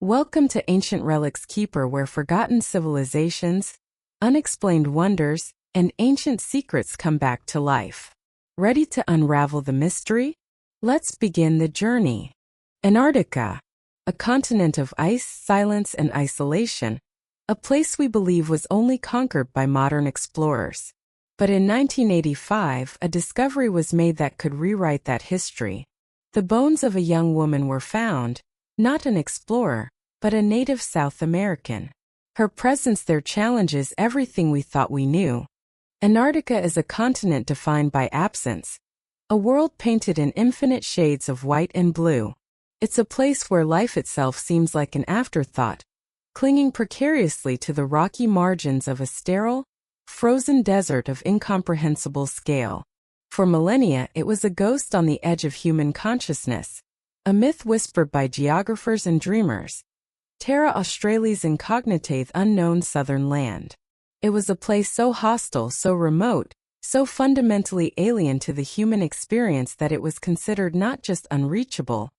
Welcome to Ancient Relics Keeper, where forgotten civilizations, unexplained wonders, and ancient secrets come back to life. Ready to unravel the mystery? Let's begin the journey. Antarctica, a continent of ice, silence, and isolation, a place we believe was only conquered by modern explorers. But in 1985, a discovery was made that could rewrite that history. The bones of a young woman were found, not an explorer, but a native South American. Her presence there challenges everything we thought we knew. Antarctica is a continent defined by absence, a world painted in infinite shades of white and blue. It's a place where life itself seems like an afterthought, clinging precariously to the rocky margins of a sterile, frozen desert of incomprehensible scale. For millennia, it was a ghost on the edge of human consciousness, a myth whispered by geographers and dreamers. Terra Australis Incognitae, unknown southern land. It was a place so hostile, so remote, so fundamentally alien to the human experience that it was considered not just unreachable,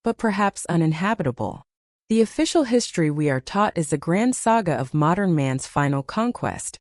but perhaps uninhabitable. The official history we are taught is a grand saga of modern man's final conquest.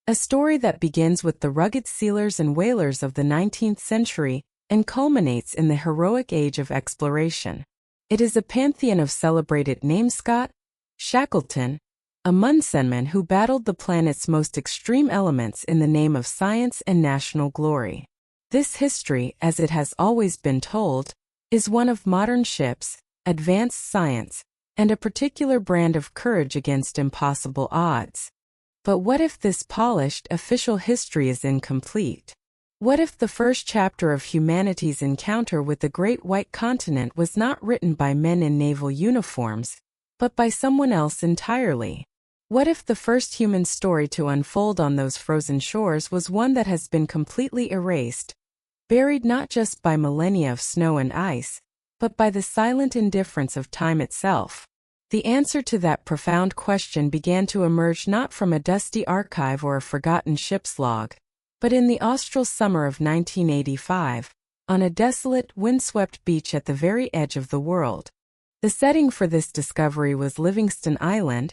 A story that begins with the rugged sealers and whalers of the 19th century and culminates in the heroic age of exploration. It is a pantheon of celebrated names: Scott, Shackleton, Amundsen who battled the planet's most extreme elements in the name of science and national glory. This history, as it has always been told, is one of modern ships, advanced science, and a particular brand of courage against impossible odds. But what if this polished, official history is incomplete? What if the first chapter of humanity's encounter with the Great White Continent was not written by men in naval uniforms, but by someone else entirely? What if the first human story to unfold on those frozen shores was one that has been completely erased, buried not just by millennia of snow and ice, but by the silent indifference of time itself? The answer to that profound question began to emerge not from a dusty archive or a forgotten ship's log, but in the austral summer of 1985, on a desolate, windswept beach at the very edge of the world. The setting for this discovery was Livingston Island,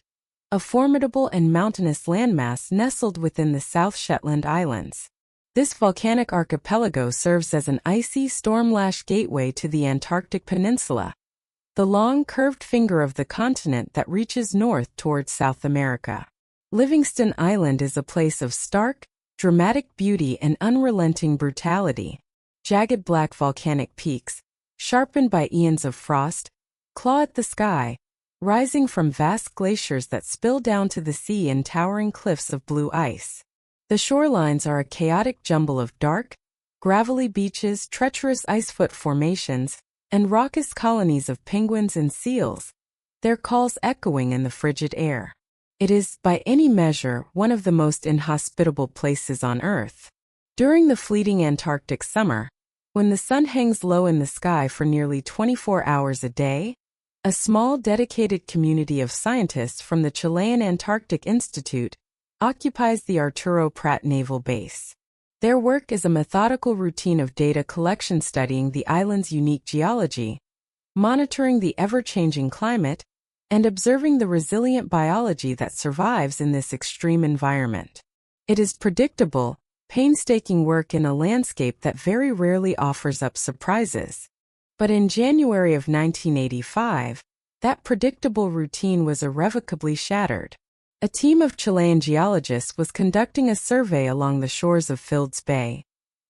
a formidable and mountainous landmass nestled within the South Shetland Islands. This volcanic archipelago serves as an icy, storm-lashed gateway to the Antarctic Peninsula, the long, curved finger of the continent that reaches north towards South America. Livingston Island is a place of stark, dramatic beauty and unrelenting brutality. Jagged black volcanic peaks, sharpened by eons of frost, claw at the sky, rising from vast glaciers that spill down to the sea in towering cliffs of blue ice. The shorelines are a chaotic jumble of dark, gravelly beaches, treacherous icefoot formations, and raucous colonies of penguins and seals, their calls echoing in the frigid air. It is, by any measure, one of the most inhospitable places on Earth. During the fleeting Antarctic summer, when the sun hangs low in the sky for nearly 24 hours a day, a small dedicated community of scientists from the Chilean Antarctic Institute occupies the Arturo Prat Naval Base. Their work is a methodical routine of data collection studying the island's unique geology, monitoring the ever-changing climate, and observing the resilient biology that survives in this extreme environment. It is predictable, painstaking work in a landscape that very rarely offers up surprises. But in January of 1985, that predictable routine was irrevocably shattered. A team of Chilean geologists was conducting a survey along the shores of Fields Bay,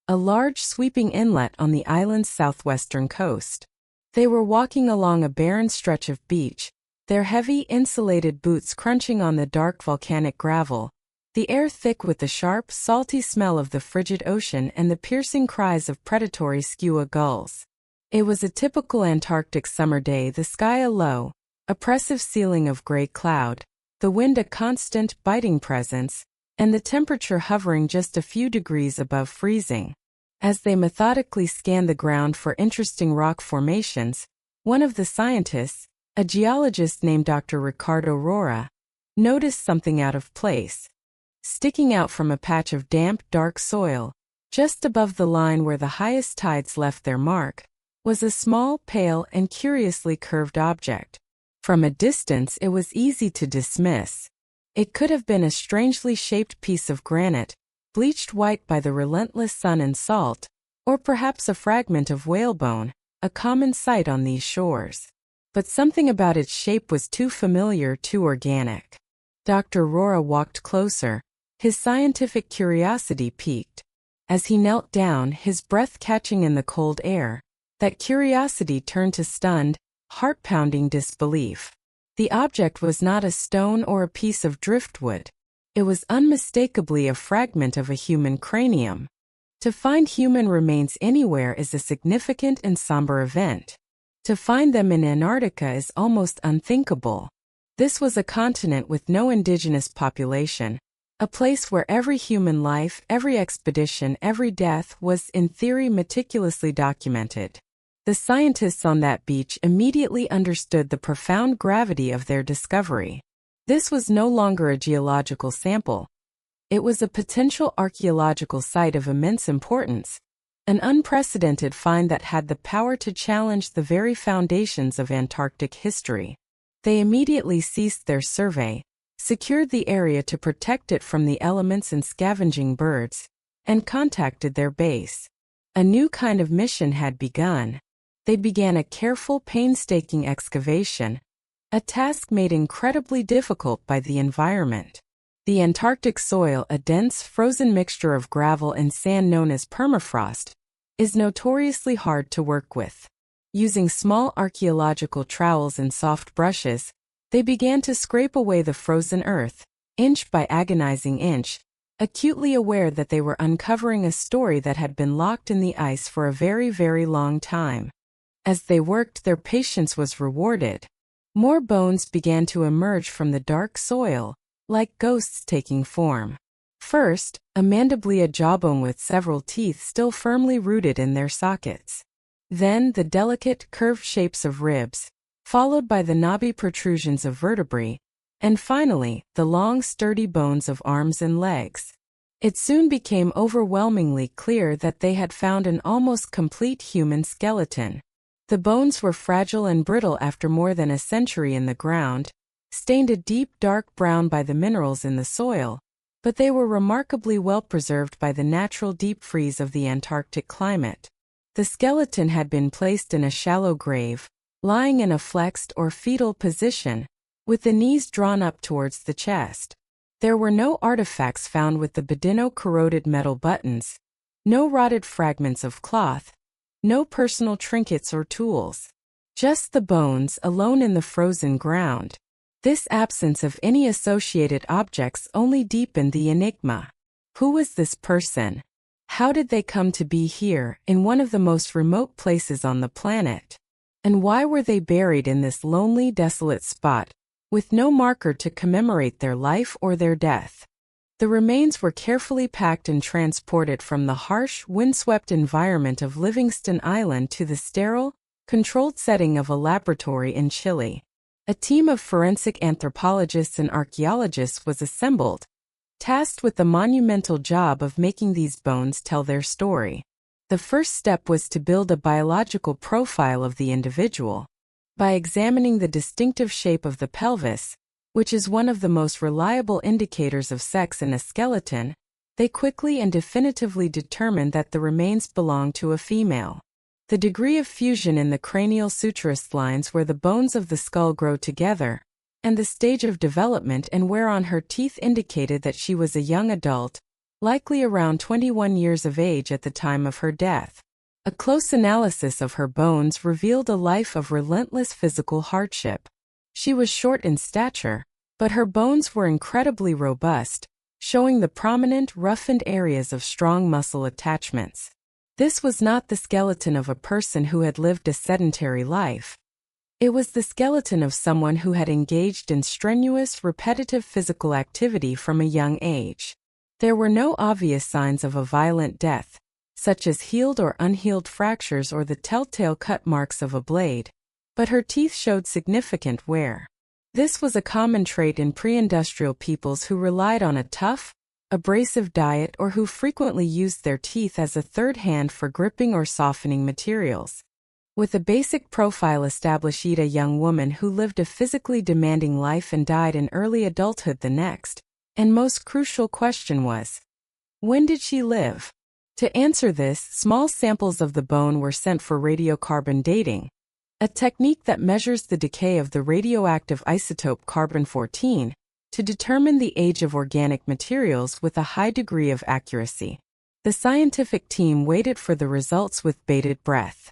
a large sweeping inlet on the island's southwestern coast. They were walking along a barren stretch of beach, their heavy, insulated boots crunching on the dark volcanic gravel, the air thick with the sharp, salty smell of the frigid ocean and the piercing cries of predatory skua gulls. It was a typical Antarctic summer day, the sky a low, oppressive ceiling of gray cloud, the wind a constant, biting presence, and the temperature hovering just a few degrees above freezing. As they methodically scanned the ground for interesting rock formations, one of the scientists, a geologist named Dr. Ricardo Roura, noticed something out of place. Sticking out from a patch of damp, dark soil, just above the line where the highest tides left their mark, was a small, pale, and curiously curved object. From a distance it was easy to dismiss. It could have been a strangely shaped piece of granite, bleached white by the relentless sun and salt, or perhaps a fragment of whalebone, a common sight on these shores. But something about its shape was too familiar, too organic. Dr. Rohrer walked closer, his scientific curiosity piqued. As he knelt down, his breath catching in the cold air, that curiosity turned to stunned, heart-pounding disbelief. The object was not a stone or a piece of driftwood. It was unmistakably a fragment of a human cranium. To find human remains anywhere is a significant and somber event. To find them in Antarctica is almost unthinkable. This was a continent with no indigenous population, a place where every human life, every expedition, every death was, in theory, meticulously documented. The scientists on that beach immediately understood the profound gravity of their discovery. This was no longer a geological sample. It was a potential archaeological site of immense importance, an unprecedented find that had the power to challenge the very foundations of Antarctic history. They immediately ceased their survey, secured the area to protect it from the elements and scavenging birds, and contacted their base. A new kind of mission had begun. They began a careful, painstaking excavation, a task made incredibly difficult by the environment. The Antarctic soil, a dense, frozen mixture of gravel and sand known as permafrost, is notoriously hard to work with. Using small archaeological trowels and soft brushes, they began to scrape away the frozen earth, inch by agonizing inch, acutely aware that they were uncovering a story that had been locked in the ice for a very, very long time. As they worked, their patience was rewarded. More bones began to emerge from the dark soil, like ghosts taking form. First, a mandibular jawbone with several teeth still firmly rooted in their sockets. Then the delicate, curved shapes of ribs, followed by the knobby protrusions of vertebrae, and finally, the long, sturdy bones of arms and legs. It soon became overwhelmingly clear that they had found an almost complete human skeleton. The bones were fragile and brittle after more than a century in the ground, stained a deep dark brown by the minerals in the soil, but they were remarkably well preserved by the natural deep freeze of the Antarctic climate. The skeleton had been placed in a shallow grave, lying in a flexed or fetal position, with the knees drawn up towards the chest. There were no artifacts found with the badino-corroded metal buttons, no rotted fragments of cloth, no personal trinkets or tools. Just the bones alone in the frozen ground. This absence of any associated objects only deepened the enigma. Who was this person? How did they come to be here, in one of the most remote places on the planet? And why were they buried in this lonely, desolate spot, with no marker to commemorate their life or their death? The remains were carefully packed and transported from the harsh, windswept environment of Livingston Island to the sterile, controlled setting of a laboratory in Chile. A team of forensic anthropologists and archaeologists was assembled, tasked with the monumental job of making these bones tell their story. The first step was to build a biological profile of the individual. By examining the distinctive shape of the pelvis, which is one of the most reliable indicators of sex in a skeleton, they quickly and definitively determined that the remains belonged to a female. The degree of fusion in the cranial suturous lines where the bones of the skull grow together, and the stage of development and wear on her teeth indicated that she was a young adult, likely around 21 years of age at the time of her death. A close analysis of her bones revealed a life of relentless physical hardship. She was short in stature, but her bones were incredibly robust, showing the prominent, roughened areas of strong muscle attachments. This was not the skeleton of a person who had lived a sedentary life. It was the skeleton of someone who had engaged in strenuous, repetitive physical activity from a young age. There were no obvious signs of a violent death, such as healed or unhealed fractures or the telltale cut marks of a blade, but her teeth showed significant wear. This was a common trait in pre-industrial peoples who relied on a tough, abrasive diet or who frequently used their teeth as a third hand for gripping or softening materials. With a basic profile established, a young woman who lived a physically demanding life and died in early adulthood. The next, and most crucial question was, when did she live? To answer this, small samples of the bone were sent for radiocarbon dating, a technique that measures the decay of the radioactive isotope carbon-14 to determine the age of organic materials with a high degree of accuracy. The scientific team waited for the results with bated breath.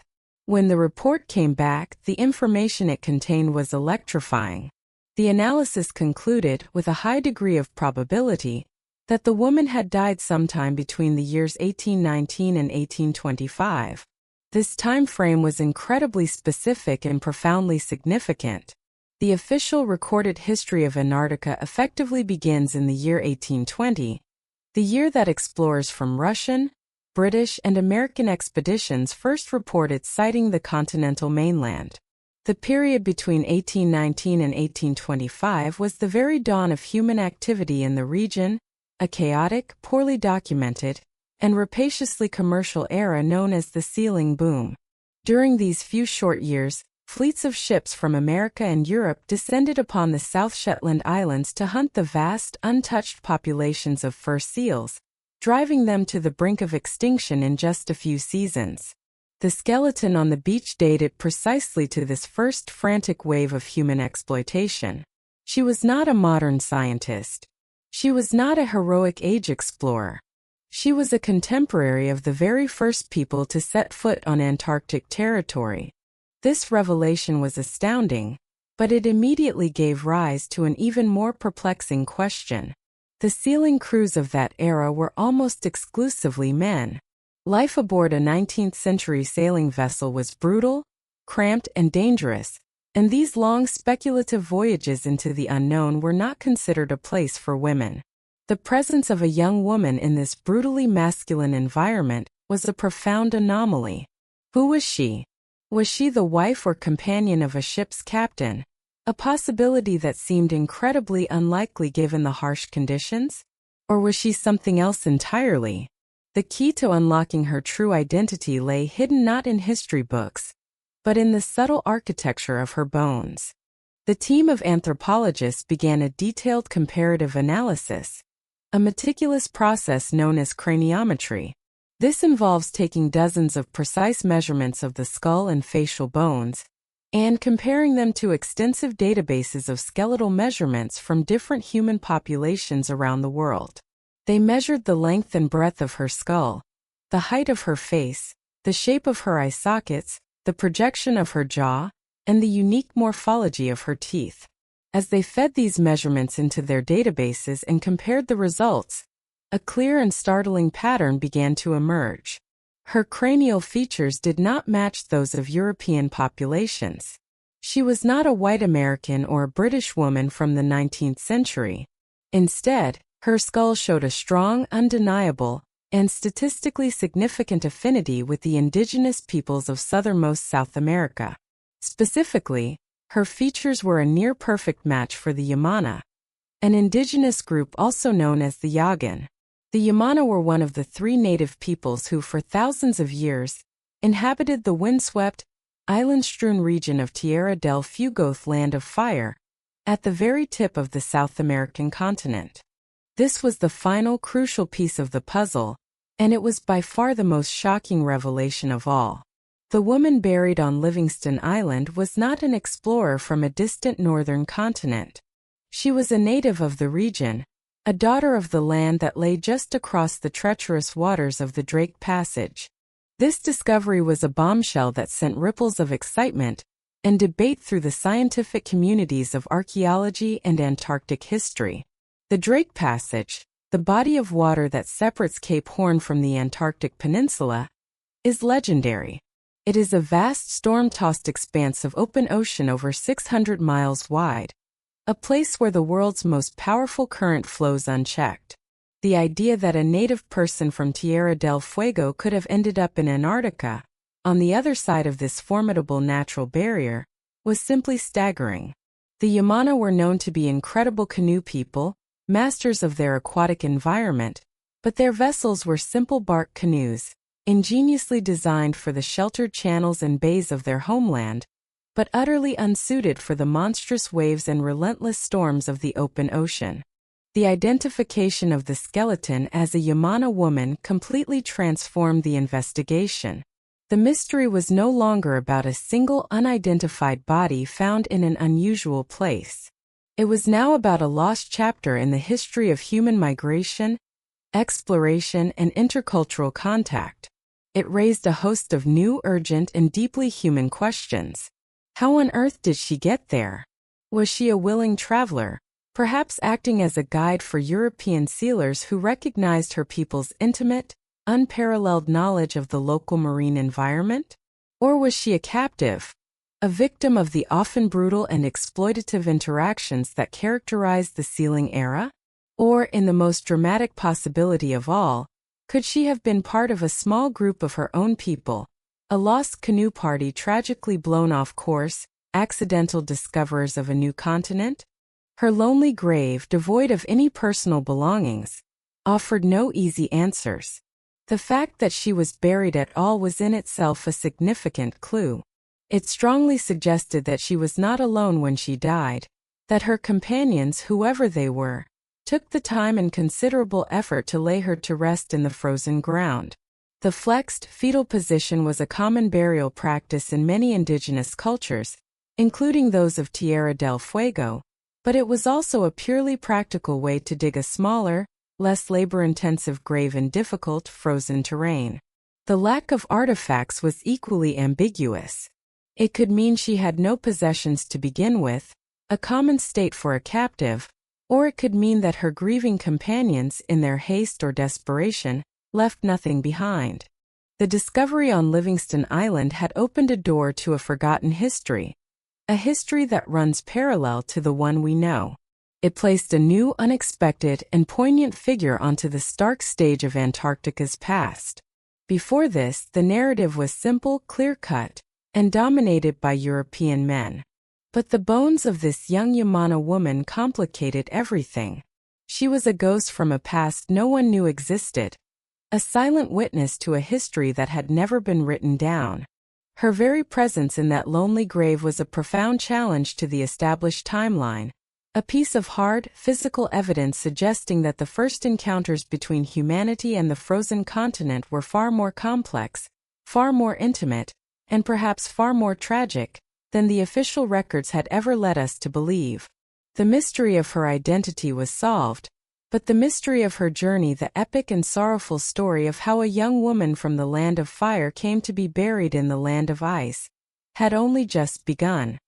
When the report came back, the information it contained was electrifying. The analysis concluded, with a high degree of probability, that the woman had died sometime between the years 1819 and 1825. This time frame was incredibly specific and profoundly significant. The official recorded history of Antarctica effectively begins in the year 1820, the year that explorers from Russian, British, and American expeditions first reported sighting the continental mainland. The period between 1819 and 1825 was the very dawn of human activity in the region, a chaotic, poorly documented, and rapaciously commercial era known as the sealing boom. During these few short years, fleets of ships from America and Europe descended upon the South Shetland Islands to hunt the vast, untouched populations of fur seals, driving them to the brink of extinction in just a few seasons. The skeleton on the beach dated precisely to this first frantic wave of human exploitation. She was not a modern scientist. She was not a heroic age explorer. She was a contemporary of the very first people to set foot on Antarctic territory. This revelation was astounding, but it immediately gave rise to an even more perplexing question. The sealing crews of that era were almost exclusively men. Life aboard a 19th-century sailing vessel was brutal, cramped, and dangerous, and these long speculative voyages into the unknown were not considered a place for women. The presence of a young woman in this brutally masculine environment was a profound anomaly. Who was she? Was she the wife or companion of a ship's captain? A possibility that seemed incredibly unlikely given the harsh conditions? Or was she something else entirely? The key to unlocking her true identity lay hidden not in history books, but in the subtle architecture of her bones. The team of anthropologists began a detailed comparative analysis, a meticulous process known as craniometry. This involves taking dozens of precise measurements of the skull and facial bones, and comparing them to extensive databases of skeletal measurements from different human populations around the world. They measured the length and breadth of her skull, the height of her face, the shape of her eye sockets, the projection of her jaw, and the unique morphology of her teeth. As they fed these measurements into their databases and compared the results, a clear and startling pattern began to emerge. Her cranial features did not match those of European populations. She was not a white American or a British woman from the 19th century. Instead, her skull showed a strong, undeniable, and statistically significant affinity with the indigenous peoples of southernmost South America. Specifically, her features were a near-perfect match for the Yamana, an indigenous group also known as the Yagan. The Yamana were one of the three native peoples who for thousands of years inhabited the windswept, island-strewn region of Tierra del Fuego, Land of Fire, at the very tip of the South American continent. This was the final crucial piece of the puzzle, and it was by far the most shocking revelation of all. The woman buried on Livingston Island was not an explorer from a distant northern continent. She was a native of the region, a daughter of the land that lay just across the treacherous waters of the Drake Passage. This discovery was a bombshell that sent ripples of excitement and debate through the scientific communities of archaeology and Antarctic history. The Drake Passage, the body of water that separates Cape Horn from the Antarctic Peninsula, is legendary. It is a vast storm-tossed expanse of open ocean over 600 miles wide, a place where the world's most powerful current flows unchecked. The idea that a native person from Tierra del Fuego could have ended up in Antarctica, on the other side of this formidable natural barrier, was simply staggering. The Yamana were known to be incredible canoe people, masters of their aquatic environment, but their vessels were simple bark canoes, ingeniously designed for the sheltered channels and bays of their homeland, but utterly unsuited for the monstrous waves and relentless storms of the open ocean. The identification of the skeleton as a Yamana woman completely transformed the investigation. The mystery was no longer about a single unidentified body found in an unusual place. It was now about a lost chapter in the history of human migration, exploration, and intercultural contact. It raised a host of new, urgent, and deeply human questions. How on earth did she get there? Was she a willing traveler, perhaps acting as a guide for European sealers who recognized her people's intimate, unparalleled knowledge of the local marine environment? Or was she a captive, a victim of the often brutal and exploitative interactions that characterized the sealing era? Or, in the most dramatic possibility of all, could she have been part of a small group of her own people, a lost canoe party tragically blown off course, accidental discoverers of a new continent? Her lonely grave, devoid of any personal belongings, offered no easy answers. The fact that she was buried at all was in itself a significant clue. It strongly suggested that she was not alone when she died, that her companions, whoever they were, took the time and considerable effort to lay her to rest in the frozen ground. The flexed, fetal position was a common burial practice in many indigenous cultures, including those of Tierra del Fuego, but it was also a purely practical way to dig a smaller, less labor-intensive grave in difficult, frozen terrain. The lack of artifacts was equally ambiguous. It could mean she had no possessions to begin with, a common state for a captive, or it could mean that her grieving companions, in their haste or desperation, left nothing behind. The discovery on Livingston Island had opened a door to a forgotten history, a history that runs parallel to the one we know. It placed a new, unexpected, and poignant figure onto the stark stage of Antarctica's past. Before this, the narrative was simple, clear-cut, and dominated by European men. But the bones of this young Yamana woman complicated everything. She was a ghost from a past no one knew existed, a silent witness to a history that had never been written down. Her very presence in that lonely grave was a profound challenge to the established timeline, a piece of hard, physical evidence suggesting that the first encounters between humanity and the frozen continent were far more complex, far more intimate, and perhaps far more tragic than the official records had ever led us to believe. The mystery of her identity was solved, but the mystery of her journey, the epic and sorrowful story of how a young woman from the land of fire came to be buried in the land of ice, had only just begun.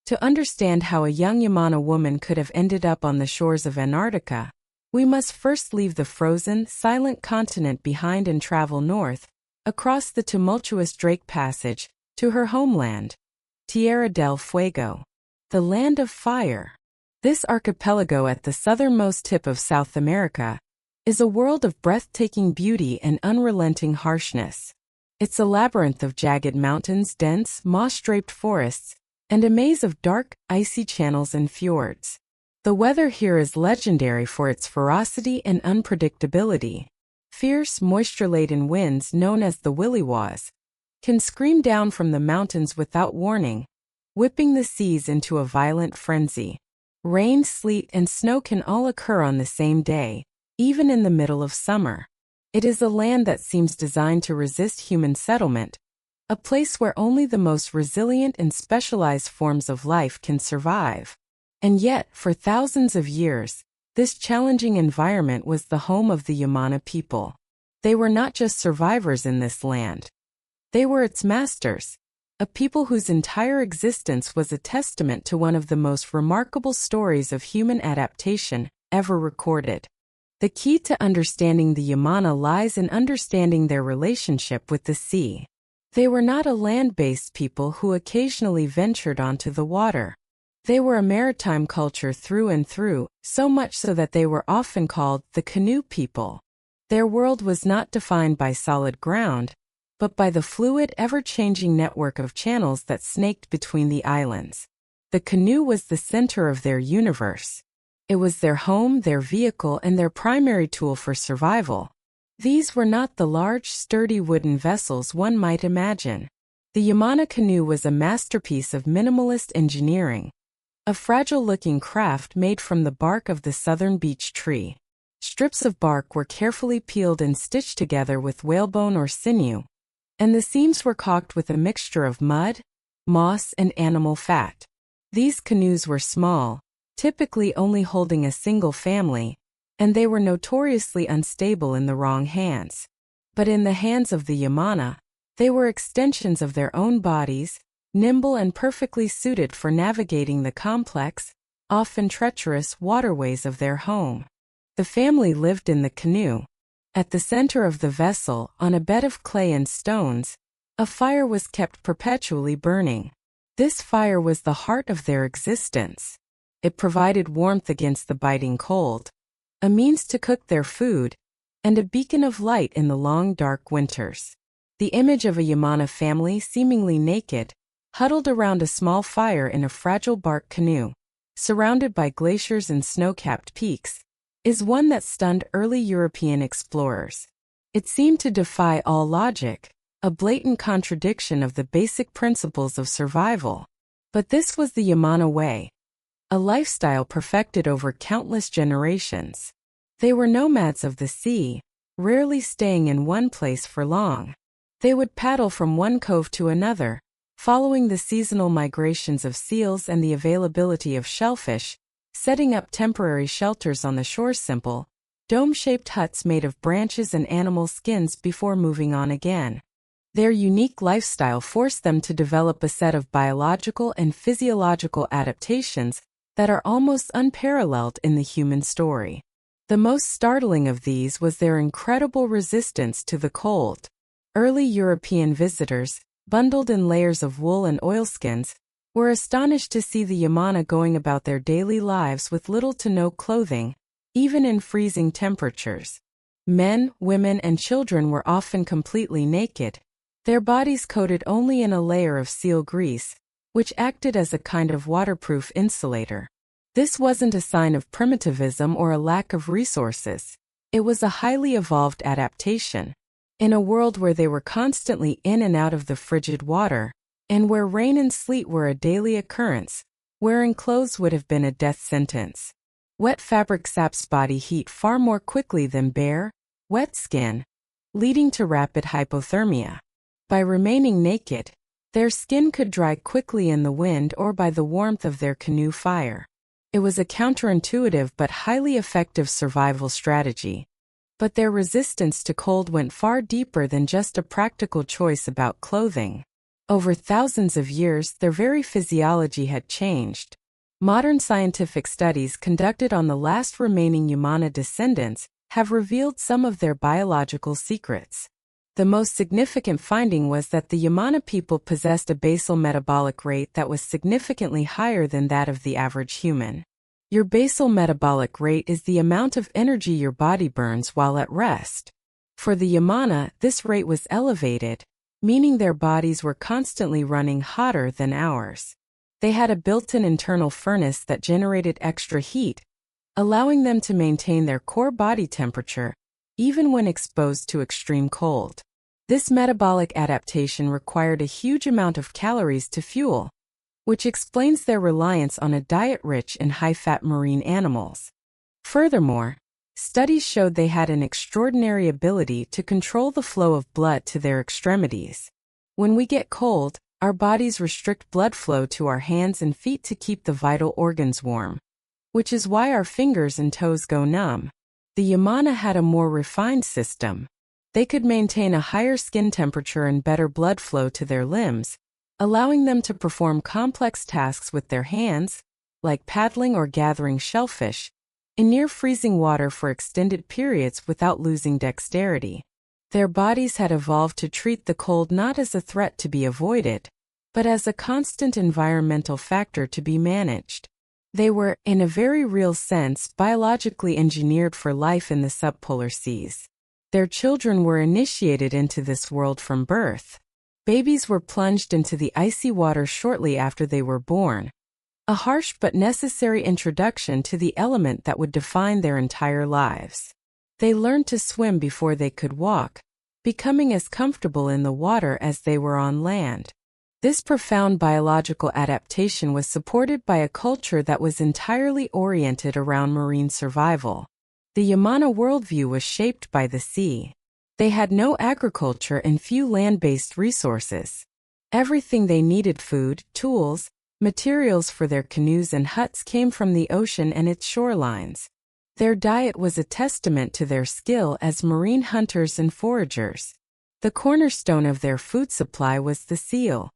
To understand how a young Yamana woman could have ended up on the shores of Antarctica, we must first leave the frozen, silent continent behind and travel north, across the tumultuous Drake Passage, to her homeland, Tierra del Fuego, the land of fire. This archipelago at the southernmost tip of South America is a world of breathtaking beauty and unrelenting harshness. It's a labyrinth of jagged mountains, dense, moss-draped forests, and a maze of dark, icy channels and fjords. The weather here is legendary for its ferocity and unpredictability. Fierce, moisture-laden winds known as the willywaws can scream down from the mountains without warning, whipping the seas into a violent frenzy. Rain, sleet, and snow can all occur on the same day, even in the middle of summer. It is a land that seems designed to resist human settlement, a place where only the most resilient and specialized forms of life can survive. And yet, for thousands of years, this challenging environment was the home of the Yamana people. They were not just survivors in this land. They were its masters, a people whose entire existence was a testament to one of the most remarkable stories of human adaptation ever recorded. The key to understanding the Yamana lies in understanding their relationship with the sea. They were not a land-based people who occasionally ventured onto the water. They were a maritime culture through and through, so much so that they were often called the canoe people. Their world was not defined by solid ground, but by the fluid, ever-changing network of channels that snaked between the islands. The canoe was the center of their universe. It was their home, their vehicle, and their primary tool for survival. These were not the large, sturdy wooden vessels one might imagine. The Yamana canoe was a masterpiece of minimalist engineering, a fragile-looking craft made from the bark of the southern beech tree. Strips of bark were carefully peeled and stitched together with whalebone or sinew, and the seams were caulked with a mixture of mud, moss, and animal fat. These canoes were small, typically only holding a single family, and they were notoriously unstable in the wrong hands. But in the hands of the Yamana, they were extensions of their own bodies, nimble and perfectly suited for navigating the complex, often treacherous waterways of their home. The family lived in the canoe. At the center of the vessel, on a bed of clay and stones, a fire was kept perpetually burning. This fire was the heart of their existence. It provided warmth against the biting cold, a means to cook their food, and a beacon of light in the long dark winters. The image of a Yamana family seemingly naked, huddled around a small fire in a fragile bark canoe, surrounded by glaciers and snow-capped peaks, is one that stunned early European explorers. It seemed to defy all logic, a blatant contradiction of the basic principles of survival. But this was the Yamana way, a lifestyle perfected over countless generations. They were nomads of the sea, rarely staying in one place for long. They would paddle from one cove to another, following the seasonal migrations of seals and the availability of shellfish, setting up temporary shelters on the shore, simple, dome-shaped huts made of branches and animal skins before moving on again. Their unique lifestyle forced them to develop a set of biological and physiological adaptations that are almost unparalleled in the human story. The most startling of these was their incredible resistance to the cold. Early European visitors, bundled in layers of wool and oilskins, were astonished to see the Yamana going about their daily lives with little to no clothing, even in freezing temperatures. Men, women, and children were often completely naked, their bodies coated only in a layer of seal grease, which acted as a kind of waterproof insulator. This wasn't a sign of primitivism or a lack of resources. It was a highly evolved adaptation. In a world where they were constantly in and out of the frigid water, and where rain and sleet were a daily occurrence, wearing clothes would have been a death sentence. Wet fabric saps body heat far more quickly than bare, wet skin, leading to rapid hypothermia. By remaining naked, their skin could dry quickly in the wind or by the warmth of their canoe fire. It was a counterintuitive but highly effective survival strategy. But their resistance to cold went far deeper than just a practical choice about clothing. Over thousands of years, their very physiology had changed. Modern scientific studies conducted on the last remaining Yamana descendants have revealed some of their biological secrets. The most significant finding was that the Yamana people possessed a basal metabolic rate that was significantly higher than that of the average human. Your basal metabolic rate is the amount of energy your body burns while at rest. For the Yamana, this rate was elevated, meaning their bodies were constantly running hotter than ours. They had a built-in internal furnace that generated extra heat, allowing them to maintain their core body temperature, even when exposed to extreme cold. This metabolic adaptation required a huge amount of calories to fuel, which explains their reliance on a diet rich in high-fat marine animals. Furthermore, studies showed they had an extraordinary ability to control the flow of blood to their extremities. When we get cold, our bodies restrict blood flow to our hands and feet to keep the vital organs warm, which is why our fingers and toes go numb. The Yamana had a more refined system. They could maintain a higher skin temperature and better blood flow to their limbs, allowing them to perform complex tasks with their hands, like paddling or gathering shellfish, in near-freezing water for extended periods without losing dexterity. Their bodies had evolved to treat the cold not as a threat to be avoided, but as a constant environmental factor to be managed. They were, in a very real sense, biologically engineered for life in the subpolar seas. Their children were initiated into this world from birth. Babies were plunged into the icy water shortly after they were born, a harsh but necessary introduction to the element that would define their entire lives. They learned to swim before they could walk, becoming as comfortable in the water as they were on land. This profound biological adaptation was supported by a culture that was entirely oriented around marine survival. The Yamana worldview was shaped by the sea. They had no agriculture and few land-based resources. Everything they needed, food, tools, materials for their canoes and huts, came from the ocean and its shorelines. Their diet was a testament to their skill as marine hunters and foragers. The cornerstone of their food supply was the seal.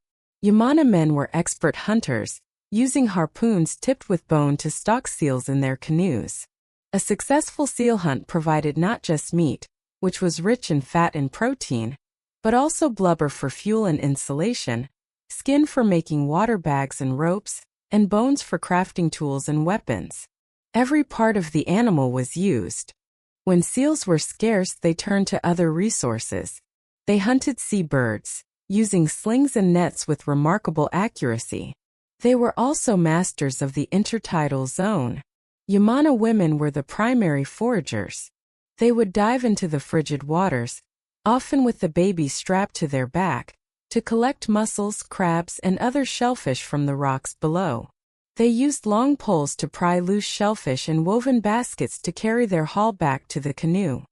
Yamana men were expert hunters, using harpoons tipped with bone to stalk seals in their canoes. A successful seal hunt provided not just meat, which was rich in fat and protein, but also blubber for fuel and insulation, skin for making water bags and ropes, and bones for crafting tools and weapons. Every part of the animal was used. When seals were scarce, they turned to other resources. They hunted seabirds, using slings and nets with remarkable accuracy. They were also masters of the intertidal zone. Yamana women were the primary foragers. They would dive into the frigid waters, often with the baby strapped to their back, to collect mussels, crabs, and other shellfish from the rocks below. They used long poles to pry loose shellfish and woven baskets to carry their haul back to the canoe.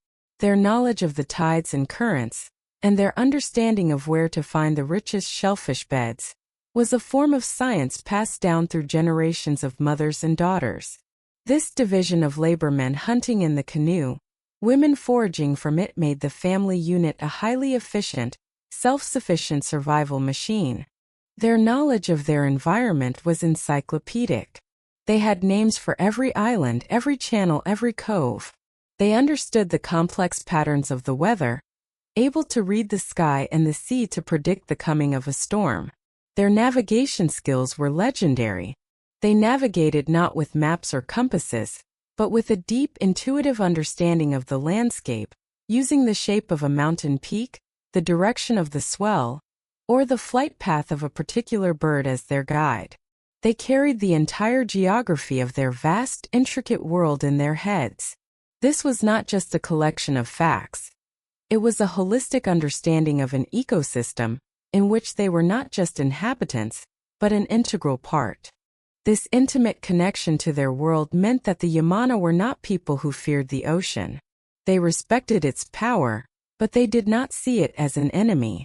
Their knowledge of the tides and currents, and their understanding of where to find the richest shellfish beds, was a form of science passed down through generations of mothers and daughters. This division of labor, men hunting in the canoe, women foraging from it, made the family unit a highly efficient, self-sufficient survival machine. Their knowledge of their environment was encyclopedic. They had names for every island, every channel, every cove. They understood the complex patterns of the weather, able to read the sky and the sea to predict the coming of a storm. Their navigation skills were legendary. They navigated not with maps or compasses, but with a deep, intuitive understanding of the landscape, using the shape of a mountain peak, the direction of the swell, or the flight path of a particular bird as their guide. They carried the entire geography of their vast, intricate world in their heads. This was not just a collection of facts. It was a holistic understanding of an ecosystem, in which they were not just inhabitants, but an integral part. This intimate connection to their world meant that the Yamana were not people who feared the ocean. They respected its power, but they did not see it as an enemy.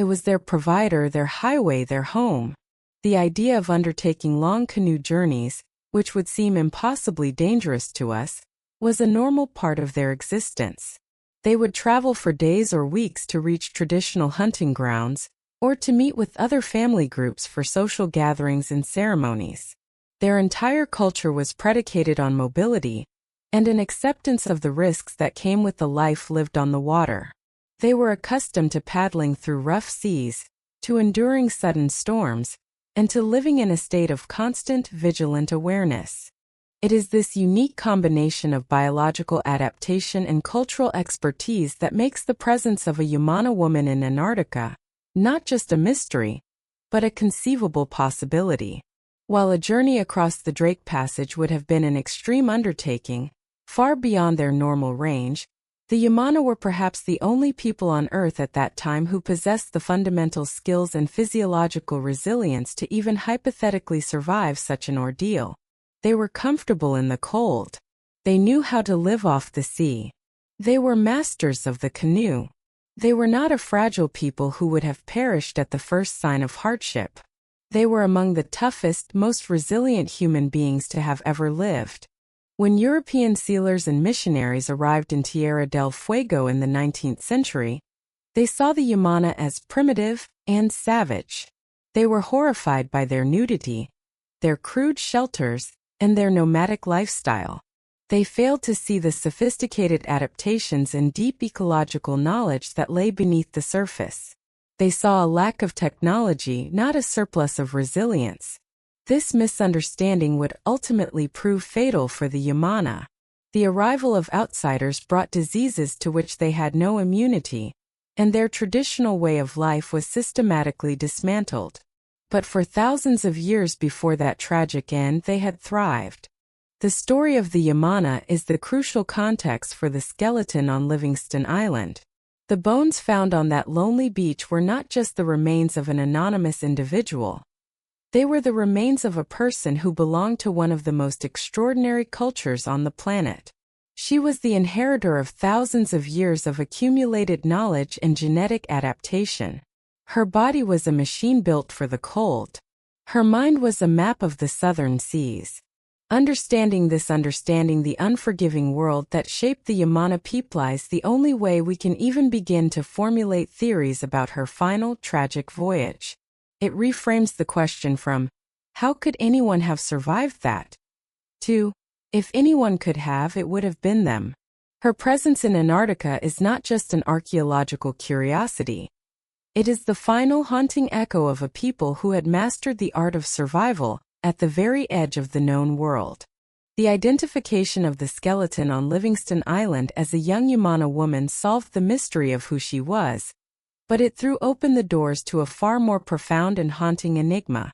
It was their provider, their highway, their home. The idea of undertaking long canoe journeys, which would seem impossibly dangerous to us, was a normal part of their existence. They would travel for days or weeks to reach traditional hunting grounds, or to meet with other family groups for social gatherings and ceremonies. Their entire culture was predicated on mobility and an acceptance of the risks that came with the life lived on the water. They were accustomed to paddling through rough seas, to enduring sudden storms, and to living in a state of constant, vigilant awareness. It is this unique combination of biological adaptation and cultural expertise that makes the presence of a Yamana woman in Antarctica not just a mystery, but a conceivable possibility. While a journey across the Drake Passage would have been an extreme undertaking, far beyond their normal range, the Yamana were perhaps the only people on Earth at that time who possessed the fundamental skills and physiological resilience to even hypothetically survive such an ordeal. They were comfortable in the cold. They knew how to live off the sea. They were masters of the canoe. They were not a fragile people who would have perished at the first sign of hardship. They were among the toughest, most resilient human beings to have ever lived. When European sealers and missionaries arrived in Tierra del Fuego in the 19th century, they saw the Yamana as primitive and savage. They were horrified by their nudity, their crude shelters, and their nomadic lifestyle. They failed to see the sophisticated adaptations and deep ecological knowledge that lay beneath the surface. They saw a lack of technology, not a surplus of resilience. This misunderstanding would ultimately prove fatal for the Yamana. The arrival of outsiders brought diseases to which they had no immunity, and their traditional way of life was systematically dismantled. But for thousands of years before that tragic end, they had thrived. The story of the Yamana is the crucial context for the skeleton on Livingston Island. The bones found on that lonely beach were not just the remains of an anonymous individual. They were the remains of a person who belonged to one of the most extraordinary cultures on the planet. She was the inheritor of thousands of years of accumulated knowledge and genetic adaptation. Her body was a machine built for the cold. Her mind was a map of the southern seas. Understanding the unforgiving world that shaped the Yamana people is the only way we can even begin to formulate theories about her final, tragic voyage. It reframes the question from, how could anyone have survived that? To, if anyone could have, it would have been them. Her presence in Antarctica is not just an archaeological curiosity. It is the final haunting echo of a people who had mastered the art of survival at the very edge of the known world. The identification of the skeleton on Livingston Island as a young Yamana woman solved the mystery of who she was, but it threw open the doors to a far more profound and haunting enigma: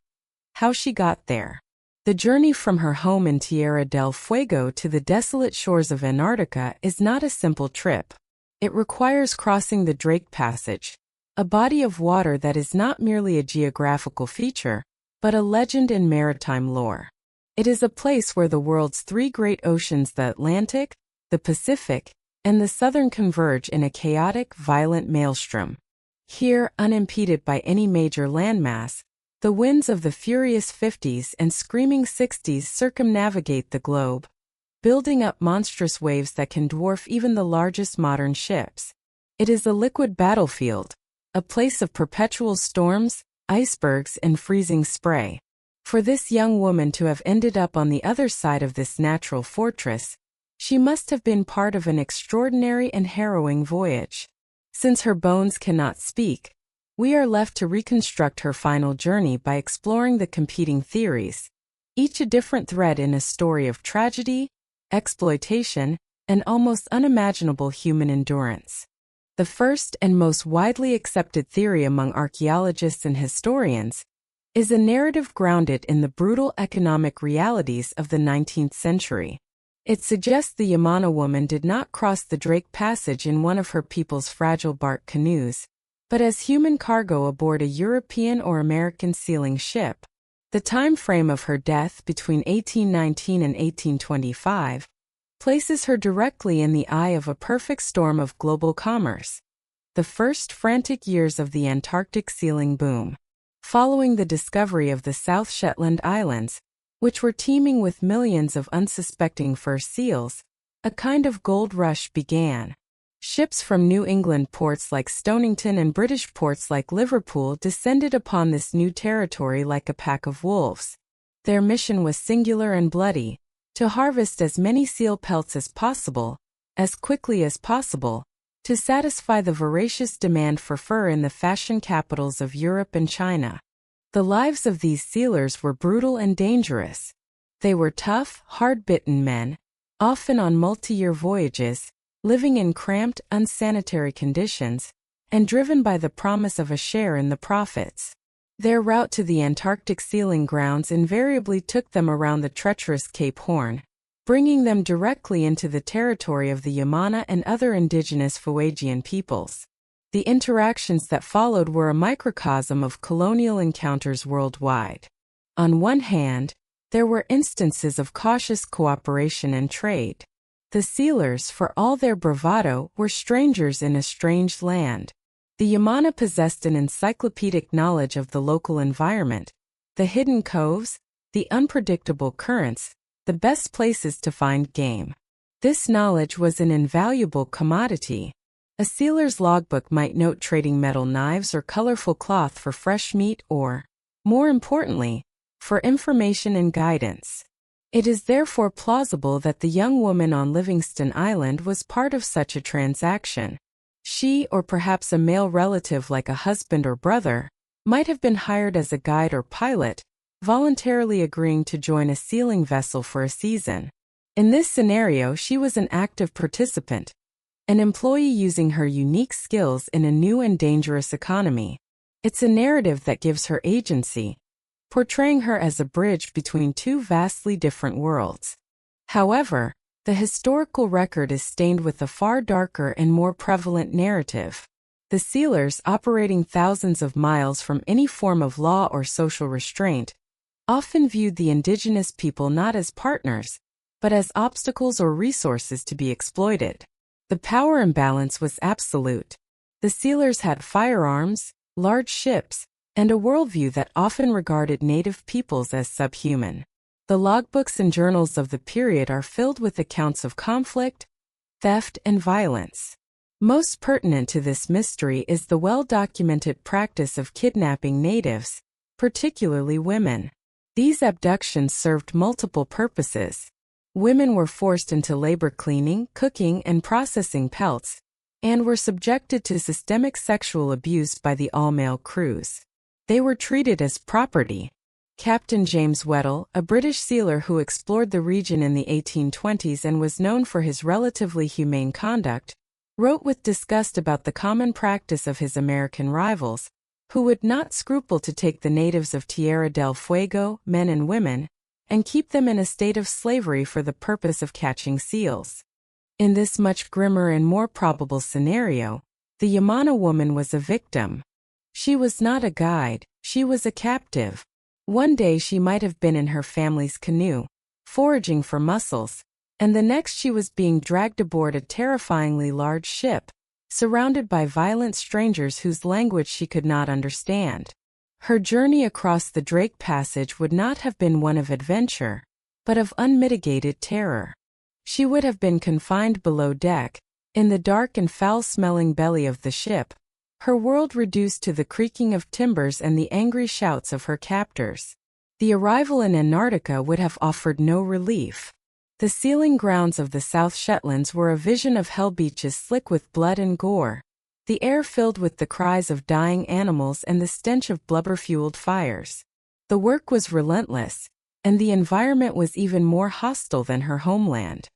how she got there. The journey from her home in Tierra del Fuego to the desolate shores of Antarctica is not a simple trip. It requires crossing the Drake Passage, a body of water that is not merely a geographical feature, but a legend in maritime lore. It is a place where the world's three great oceans, the Atlantic, the Pacific, and the Southern, converge in a chaotic, violent maelstrom. Here, unimpeded by any major landmass, the winds of the furious 50s and screaming 60s circumnavigate the globe, building up monstrous waves that can dwarf even the largest modern ships. It is a liquid battlefield, a place of perpetual storms, icebergs, and freezing spray. For this young woman to have ended up on the other side of this natural fortress, she must have been part of an extraordinary and harrowing voyage. Since her bones cannot speak, we are left to reconstruct her final journey by exploring the competing theories, each a different thread in a story of tragedy, exploitation, and almost unimaginable human endurance. The first and most widely accepted theory among archaeologists and historians is a narrative grounded in the brutal economic realities of the 19th century. It suggests the Yamana woman did not cross the Drake Passage in one of her people's fragile bark canoes, but as human cargo aboard a European or American sealing ship. The time frame of her death, between 1819 and 1825, places her directly in the eye of a perfect storm of global commerce, the first frantic years of the Antarctic sealing boom. Following the discovery of the South Shetland Islands, which were teeming with millions of unsuspecting fur seals, a kind of gold rush began. Ships from New England ports like Stonington and British ports like Liverpool descended upon this new territory like a pack of wolves. Their mission was singular and bloody: to harvest as many seal pelts as possible, as quickly as possible, to satisfy the voracious demand for fur in the fashion capitals of Europe and China. The lives of these sealers were brutal and dangerous. They were tough, hard-bitten men, often on multi-year voyages, living in cramped, unsanitary conditions, and driven by the promise of a share in the profits. Their route to the Antarctic sealing grounds invariably took them around the treacherous Cape Horn, bringing them directly into the territory of the Yamana and other indigenous Fuegian peoples. The interactions that followed were a microcosm of colonial encounters worldwide. On one hand, there were instances of cautious cooperation and trade. The sealers, for all their bravado, were strangers in a strange land. The Yamana possessed an encyclopedic knowledge of the local environment, the hidden coves, the unpredictable currents, the best places to find game. This knowledge was an invaluable commodity. A sealer's logbook might note trading metal knives or colorful cloth for fresh meat or, more importantly, for information and guidance. It is therefore plausible that the young woman on Livingston Island was part of such a transaction. She, or perhaps a male relative like a husband or brother, might have been hired as a guide or pilot, voluntarily agreeing to join a sealing vessel for a season. In this scenario, she was an active participant, an employee using her unique skills in a new and dangerous economy. It's a narrative that gives her agency, portraying her as a bridge between two vastly different worlds. However, the historical record is stained with a far darker and more prevalent narrative. The sealers, operating thousands of miles from any form of law or social restraint, often viewed the indigenous people not as partners, but as obstacles or resources to be exploited. The power imbalance was absolute. The sealers had firearms, large ships, and a worldview that often regarded native peoples as subhuman. The logbooks and journals of the period are filled with accounts of conflict, theft, and violence. Most pertinent to this mystery is the well-documented practice of kidnapping natives, particularly women. These abductions served multiple purposes. Women were forced into labor cleaning, cooking, and processing pelts, and were subjected to systemic sexual abuse by the all-male crews. They were treated as property. Captain James Weddell, a British sealer who explored the region in the 1820s and was known for his relatively humane conduct, wrote with disgust about the common practice of his American rivals, who would not scruple to take the natives of Tierra del Fuego, men and women, and keep them in a state of slavery for the purpose of catching seals. In this much grimmer and more probable scenario, the Yamana woman was a victim. She was not a guide, she was a captive. One day she might have been in her family's canoe, foraging for mussels, and the next she was being dragged aboard a terrifyingly large ship, surrounded by violent strangers whose language she could not understand. Her journey across the Drake Passage would not have been one of adventure, but of unmitigated terror. She would have been confined below deck, in the dark and foul-smelling belly of the ship, her world reduced to the creaking of timbers and the angry shouts of her captors. The arrival in Antarctica would have offered no relief. The sealing grounds of the South Shetlands were a vision of hell beaches slick with blood and gore, the air filled with the cries of dying animals and the stench of blubber-fueled fires. The work was relentless, and the environment was even more hostile than her homeland.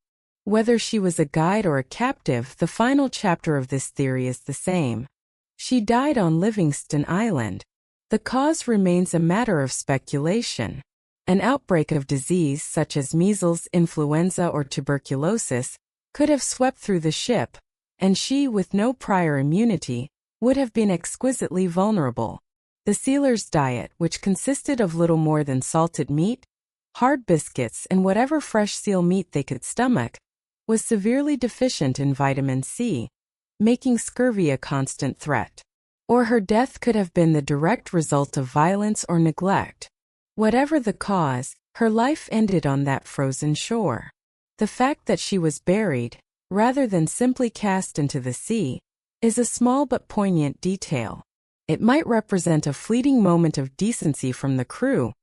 Whether she was a guide or a captive, the final chapter of this theory is the same. She died on Livingston Island. The cause remains a matter of speculation. An outbreak of disease such as measles, influenza, or tuberculosis could have swept through the ship, and she, with no prior immunity, would have been exquisitely vulnerable. The sealers' diet, which consisted of little more than salted meat, hard biscuits, and whatever fresh seal meat they could stomach, was severely deficient in vitamin C, making scurvy a constant threat. Or her death could have been the direct result of violence or neglect. Whatever the cause, her life ended on that frozen shore. The fact that she was buried, rather than simply cast into the sea, is a small but poignant detail. It might represent a fleeting moment of decency from the crew,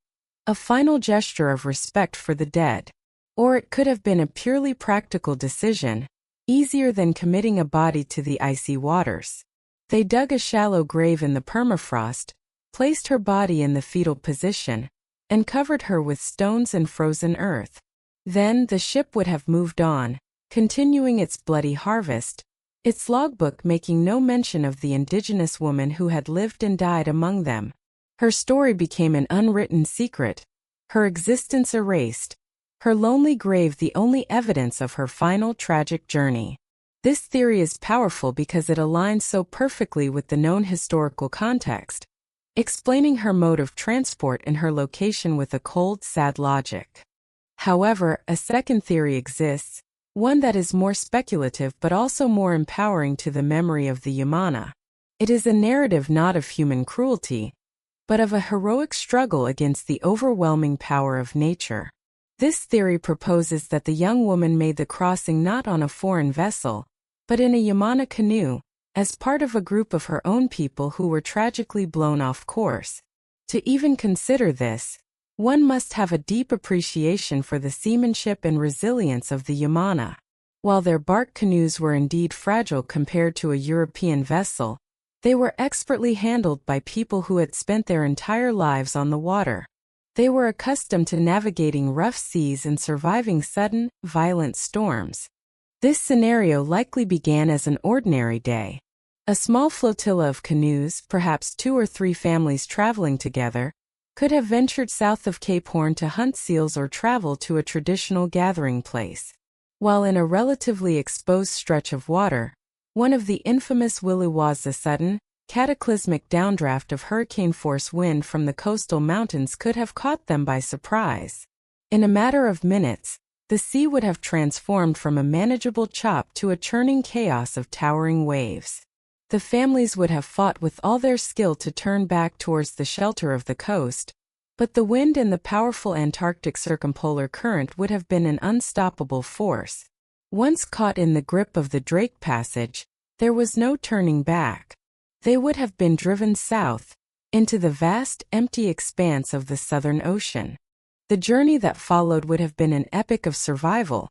a final gesture of respect for the dead. Or it could have been a purely practical decision, easier than committing a body to the icy waters. They dug a shallow grave in the permafrost, placed her body in the fetal position, and covered her with stones and frozen earth. Then the ship would have moved on, continuing its bloody harvest, its logbook making no mention of the indigenous woman who had lived and died among them. Her story became an unwritten secret, her existence erased, her lonely grave the only evidence of her final tragic journey. This theory is powerful because it aligns so perfectly with the known historical context, explaining her mode of transport and her location with a cold, sad logic. However, a second theory exists, one that is more speculative but also more empowering to the memory of the Yamana. It is a narrative not of human cruelty, but of a heroic struggle against the overwhelming power of nature. This theory proposes that the young woman made the crossing not on a foreign vessel, but in a Yamana canoe, as part of a group of her own people who were tragically blown off course. To even consider this, one must have a deep appreciation for the seamanship and resilience of the Yamana. While their bark canoes were indeed fragile compared to a European vessel, they were expertly handled by people who had spent their entire lives on the water. They were accustomed to navigating rough seas and surviving sudden, violent storms. This scenario likely began as an ordinary day. A small flotilla of canoes, perhaps 2 or 3 families traveling together, could have ventured south of Cape Horn to hunt seals or travel to a traditional gathering place. While in a relatively exposed stretch of water, one of the infamous Williwaws, a sudden, cataclysmic downdraft of hurricane-force wind from the coastal mountains could have caught them by surprise. In a matter of minutes, the sea would have transformed from a manageable chop to a churning chaos of towering waves. The families would have fought with all their skill to turn back towards the shelter of the coast, but the wind and the powerful Antarctic circumpolar current would have been an unstoppable force. Once caught in the grip of the Drake Passage, there was no turning back. They would have been driven south, into the vast, empty expanse of the Southern Ocean. The journey that followed would have been an epic of survival,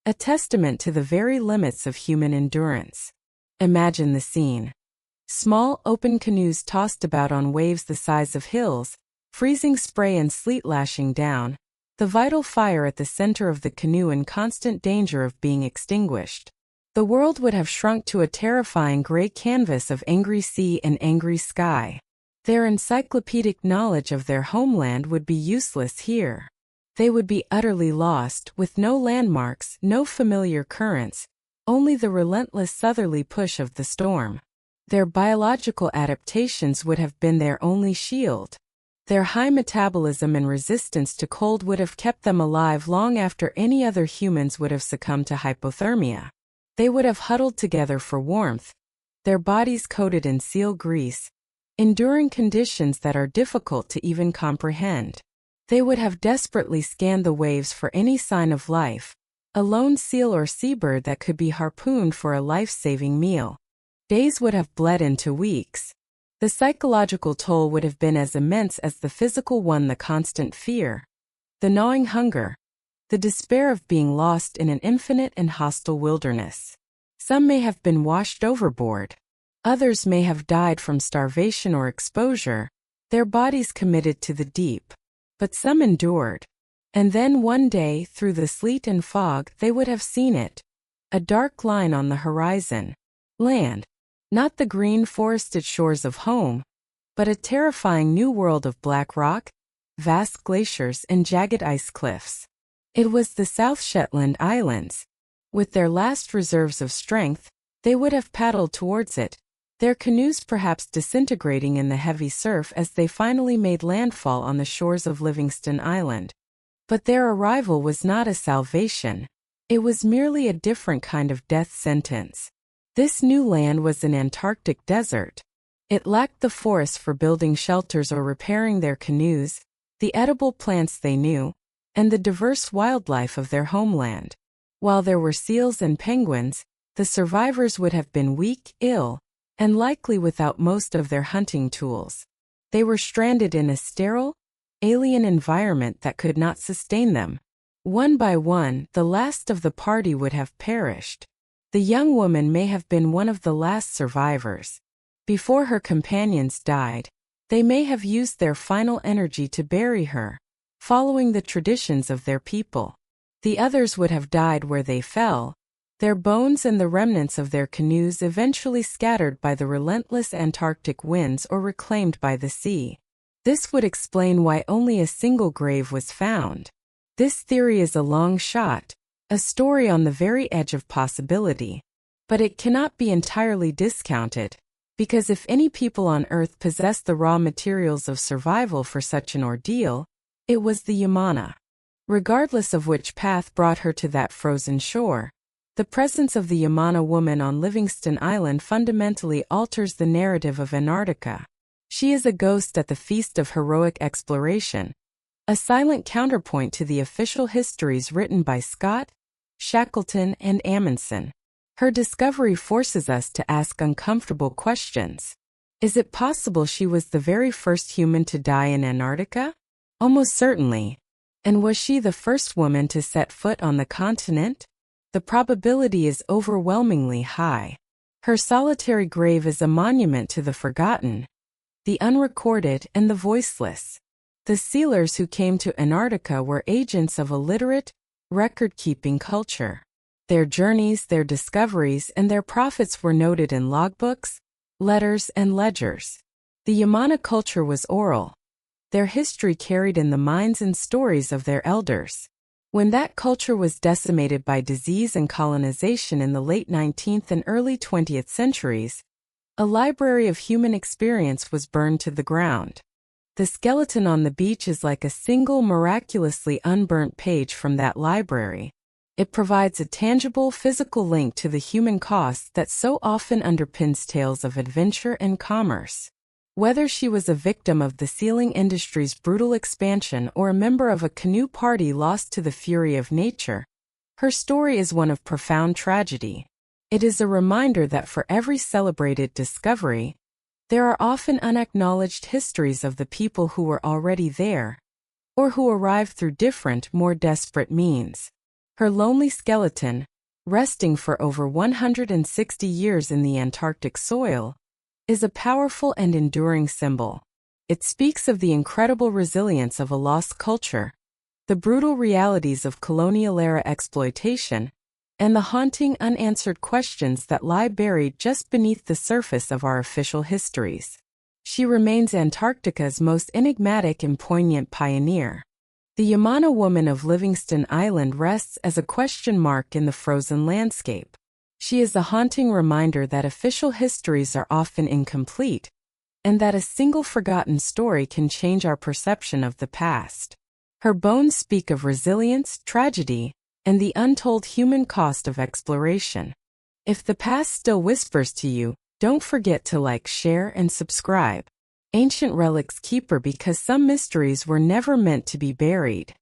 a testament to the very limits of human endurance. Imagine the scene. Small, open canoes tossed about on waves the size of hills, freezing spray and sleet lashing down, the vital fire at the center of the canoe in constant danger of being extinguished. The world would have shrunk to a terrifying gray canvas of angry sea and angry sky. Their encyclopedic knowledge of their homeland would be useless here. They would be utterly lost, with no landmarks, no familiar currents, only the relentless southerly push of the storm. Their biological adaptations would have been their only shield. Their high metabolism and resistance to cold would have kept them alive long after any other humans would have succumbed to hypothermia. They would have huddled together for warmth, their bodies coated in seal grease, enduring conditions that are difficult to even comprehend. They would have desperately scanned the waves for any sign of life, a lone seal or seabird that could be harpooned for a life-saving meal. Days would have bled into weeks. The psychological toll would have been as immense as the physical one, the constant fear, the gnawing hunger, the despair of being lost in an infinite and hostile wilderness. Some may have been washed overboard. Others may have died from starvation or exposure, their bodies committed to the deep. But some endured. And then one day, through the sleet and fog, they would have seen it. A dark line on the horizon. Land. Not the green forested shores of home, but a terrifying new world of black rock, vast glaciers and jagged ice cliffs. It was the South Shetland Islands. With their last reserves of strength, they would have paddled towards it, their canoes perhaps disintegrating in the heavy surf as they finally made landfall on the shores of Livingston Island. But their arrival was not a salvation. It was merely a different kind of death sentence. This new land was an Antarctic desert. It lacked the forests for building shelters or repairing their canoes, the edible plants they knew, and the diverse wildlife of their homeland. While there were seals and penguins, the survivors would have been weak, ill, and likely without most of their hunting tools. They were stranded in a sterile, alien environment that could not sustain them. One by one, the last of the party would have perished. The young woman may have been one of the last survivors. Before her companions died, they may have used their final energy to bury her, following the traditions of their people. The others would have died where they fell, their bones and the remnants of their canoes eventually scattered by the relentless Antarctic winds or reclaimed by the sea. This would explain why only a single grave was found. This theory is a long shot, a story on the very edge of possibility. But it cannot be entirely discounted, because if any people on Earth possessed the raw materials of survival for such an ordeal, it was the Yamana. Regardless of which path brought her to that frozen shore, the presence of the Yamana woman on Livingston Island fundamentally alters the narrative of Antarctica. She is a ghost at the feast of heroic exploration, a silent counterpoint to the official histories written by Scott, Shackleton, and Amundsen. Her discovery forces us to ask uncomfortable questions. Is it possible she was the very first human to die in Antarctica? Almost certainly. And was she the first woman to set foot on the continent? The probability is overwhelmingly high. Her solitary grave is a monument to the forgotten, the unrecorded, and the voiceless. The sealers who came to Antarctica were agents of a literate, record-keeping culture. Their journeys, their discoveries, and their profits were noted in logbooks, letters, and ledgers. The Yamana culture was oral. their history carried in the minds and stories of their elders. When that culture was decimated by disease and colonization in the late 19th and early 20th centuries, a library of human experience was burned to the ground. The skeleton on the beach is like a single miraculously unburnt page from that library. It provides a tangible physical link to the human cost that so often underpins tales of adventure and commerce. Whether she was a victim of the sealing industry's brutal expansion or a member of a canoe party lost to the fury of nature, her story is one of profound tragedy. It is a reminder that for every celebrated discovery, there are often unacknowledged histories of the people who were already there, or who arrived through different, more desperate means. Her lonely skeleton, resting for over 160 years in the Antarctic soil, is a powerful and enduring symbol. It speaks of the incredible resilience of a lost culture, the brutal realities of colonial-era exploitation, and the haunting unanswered questions that lie buried just beneath the surface of our official histories. She remains Antarctica's most enigmatic and poignant pioneer. The Yamana woman of Livingston Island rests as a question mark in the frozen landscape. She is a haunting reminder that official histories are often incomplete, and that a single forgotten story can change our perception of the past. Her bones speak of resilience, tragedy, and the untold human cost of exploration. If the past still whispers to you, don't forget to like, share, and subscribe. Ancient Relics Keeper, because some mysteries were never meant to be buried.